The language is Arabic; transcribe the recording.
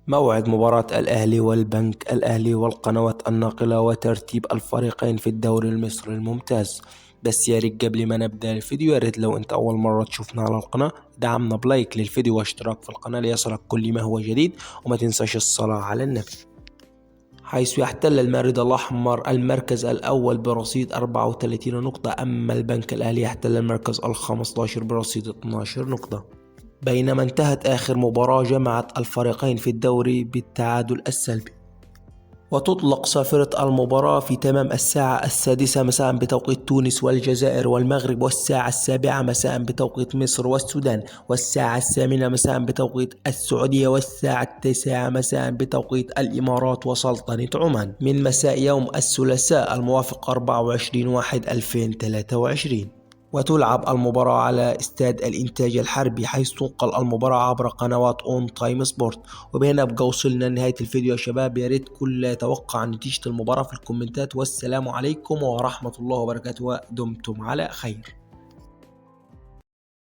موعد مباراة الأهلي والبنك الأهلي والقنوات الناقلة وترتيب الفريقين في الدوري المصري الممتاز. بس يا ريت قبل ما نبدأ الفيديو، يا ريت لو انت أول مرة تشوفنا على القناة دعمنا بلايك للفيديو واشتراك في القناة ليصلك كل ما هو جديد، وما تنساش الصلاة على النبي. حيث يحتل المارد الأحمر المركز الأول برصيد 34 نقطة، أما البنك الأهلي يحتل المركز ال15 برصيد 12 نقطة. بينما انتهت آخر مباراة جمعت الفريقين في الدوري بالتعادل السلبي. وتطلق صافرة المباراة في تمام الساعة 6 مساء بتوقيت تونس والجزائر والمغرب، والساعة 7 مساء بتوقيت مصر والسودان، والساعة 8 مساء بتوقيت السعودية، والساعة 9 مساء بتوقيت الإمارات وسلطنة عمان، من مساء يوم الثلاثاء الموافق 24/1/2023. وتلعب المباراة على استاد الإنتاج الحربي، حيث تنقل المباراة عبر قنوات أون تايم سبورت. وبهنا بقى وصلنا لنهاية الفيديو يا شباب. يا ريت كل يتوقع نتيجة المباراة في الكومنتات، والسلام عليكم ورحمة الله وبركاته، ودمتم على خير.